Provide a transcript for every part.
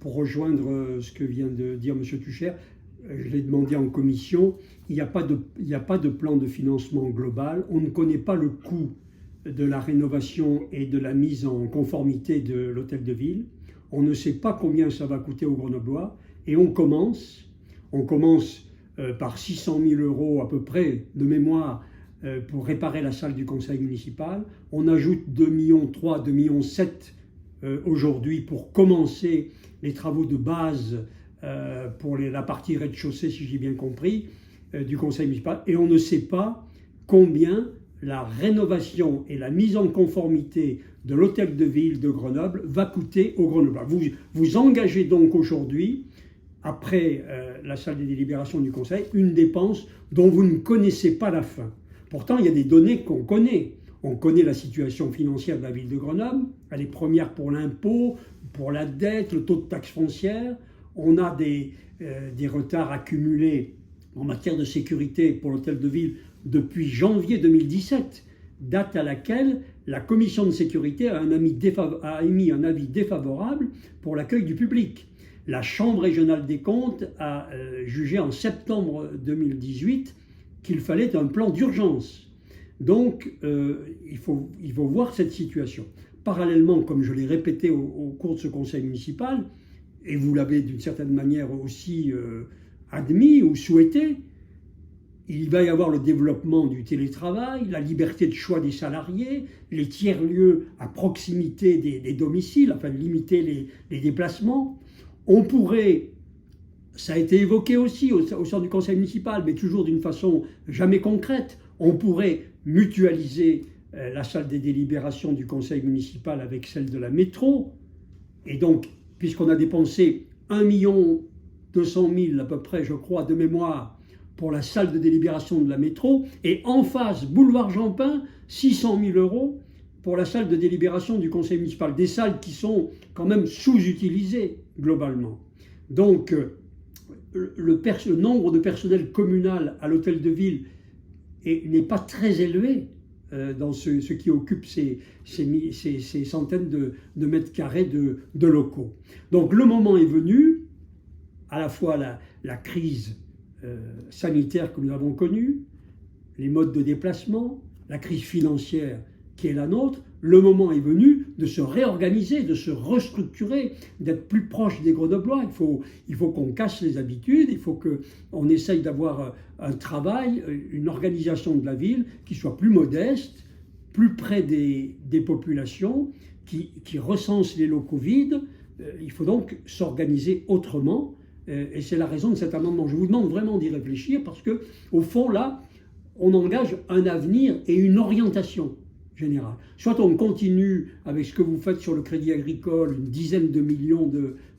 Pour rejoindre ce que vient de dire M. Tucher, je l'ai demandé en commission, il n'y a pas de plan de financement global, on ne connaît pas le coût de la rénovation et de la mise en conformité de l'hôtel de ville, on ne sait pas combien ça va coûter aux Grenoblois, et on commence par 600 000 € à peu près de mémoire pour réparer la salle du conseil municipal, on ajoute 2,3 millions, 2,7 millions aujourd'hui pour commencer les travaux de base pour la partie rez-de-chaussée, si j'ai bien compris, du conseil municipal. Et on ne sait pas combien la rénovation et la mise en conformité de l'hôtel de ville de Grenoble va coûter aux Grenoblois. Vous engagez donc aujourd'hui, après la salle des délibérations du conseil, une dépense dont vous ne connaissez pas la fin. Pourtant, il y a des données qu'on connaît. On connaît la situation financière de la ville de Grenoble, elle est première pour l'impôt, pour la dette, le taux de taxe foncière. On a des retards accumulés en matière de sécurité pour l'hôtel de ville depuis janvier 2017, date à laquelle la commission de sécurité a émis un avis défavorable pour l'accueil du public. La Chambre régionale des comptes a jugé en septembre 2018 qu'il fallait un plan d'urgence. Donc, il faut voir cette situation. Parallèlement, comme je l'ai répété au cours de ce conseil municipal, et vous l'avez d'une certaine manière aussi admis ou souhaité, il va y avoir le développement du télétravail, la liberté de choix des salariés, les tiers-lieux à proximité des domiciles, afin de limiter les déplacements. On pourrait, ça a été évoqué aussi au sein du conseil municipal, mais toujours d'une façon jamais concrète, on pourrait mutualiser la salle des délibérations du conseil municipal avec celle de la métro. Et donc, puisqu'on a dépensé 1,2 million à peu près, je crois, de mémoire, pour la salle de délibération de la métro, et en face, boulevard Jampin, 600 000 € pour la salle de délibération du conseil municipal. Des salles qui sont quand même sous-utilisées, globalement. Donc, le nombre de personnel communal à l'hôtel de ville n'est pas très élevé dans ce qui occupe ces centaines de mètres carrés de locaux. Donc le moment est venu, à la fois la crise sanitaire que nous avons connue, les modes de déplacement, la crise financière qui est la nôtre, le moment est venu de se réorganiser, de se restructurer, d'être plus proche des Grenoblois. Il faut qu'on casse les habitudes, il faut qu'on essaye d'avoir un travail, une organisation de la ville qui soit plus modeste, plus près des populations, qui recense les locaux vides. Il faut donc s'organiser autrement, et c'est la raison de cet amendement. Je vous demande vraiment d'y réfléchir parce que, au fond, là, on engage un avenir et une orientation générale. Soit on continue avec ce que vous faites sur le crédit agricole, une dizaine de millions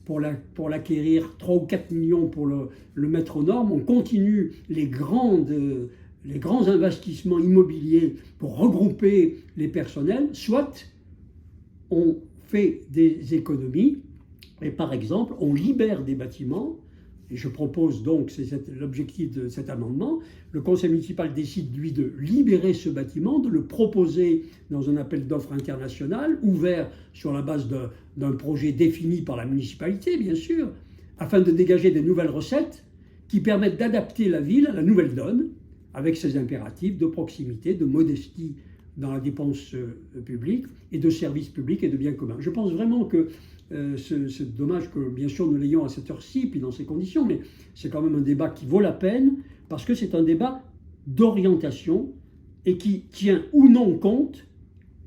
pour l'acquérir, 3 ou 4 millions pour le mettre aux normes, on continue les grands investissements immobiliers pour regrouper les personnels, soit on fait des économies et par exemple on libère des bâtiments. Et je propose donc, c'est l'objectif de cet amendement, le conseil municipal décide, lui, de libérer ce bâtiment, de le proposer dans un appel d'offres international, ouvert sur la base d'un projet défini par la municipalité, bien sûr, afin de dégager de nouvelles recettes qui permettent d'adapter la ville à la nouvelle donne, avec ses impératifs de proximité, de modestie dans la dépense publique, et de services publics et de biens communs. Je pense vraiment que c'est dommage que, bien sûr, nous l'ayons à cette heure-ci, puis dans ces conditions, mais c'est quand même un débat qui vaut la peine, parce que c'est un débat d'orientation et qui tient ou non compte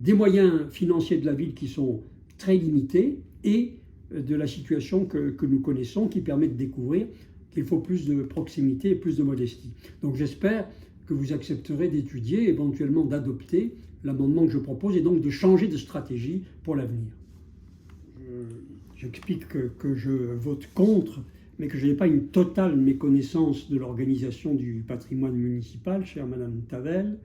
des moyens financiers de la ville qui sont très limités et de la situation que nous connaissons, qui permet de découvrir qu'il faut plus de proximité et plus de modestie. Donc j'espère que vous accepterez d'étudier, éventuellement d'adopter l'amendement que je propose, et donc de changer de stratégie pour l'avenir. J'explique que je vote contre, mais que je n'ai pas une totale méconnaissance de l'organisation du patrimoine municipal, chère Madame Tavel,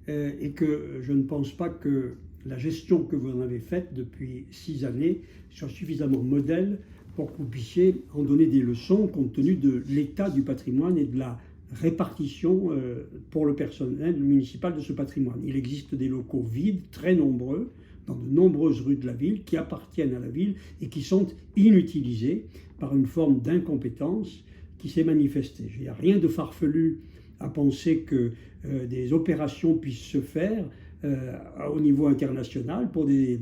et que je ne pense pas que la gestion que vous en avez faite depuis 6 années soit suffisamment modèle pour que vous puissiez en donner des leçons compte tenu de l'état du patrimoine et de la répartition pour le personnel municipal de ce patrimoine. Il existe des locaux vides, très nombreux, dans de nombreux nombreuses rues de la ville qui appartiennent à la ville et qui sont inutilisées par une forme d'incompétence qui s'est manifestée. Il n'y a rien de farfelu à penser que des opérations puissent se faire au niveau international pour des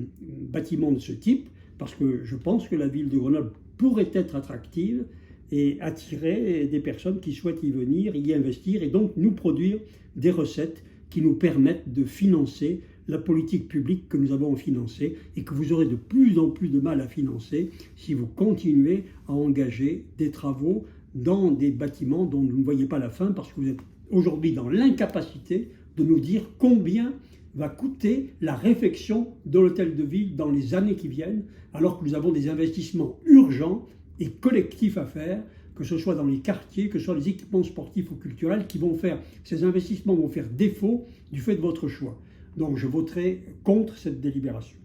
bâtiments de ce type, parce que je pense que la ville de Grenoble pourrait être attractive et attirer des personnes qui souhaitent y venir, y investir et donc nous produire des recettes qui nous permettent de financer la politique publique que nous avons financée et que vous aurez de plus en plus de mal à financer si vous continuez à engager des travaux dans des bâtiments dont vous ne voyez pas la fin parce que vous êtes aujourd'hui dans l'incapacité de nous dire combien va coûter la réfection de l'hôtel de ville dans les années qui viennent, alors que nous avons des investissements urgents et collectifs à faire, que ce soit dans les quartiers, que ce soit les équipements sportifs ou culturels qui vont faire, ces investissements vont faire défaut du fait de votre choix. Donc je voterai contre cette délibération.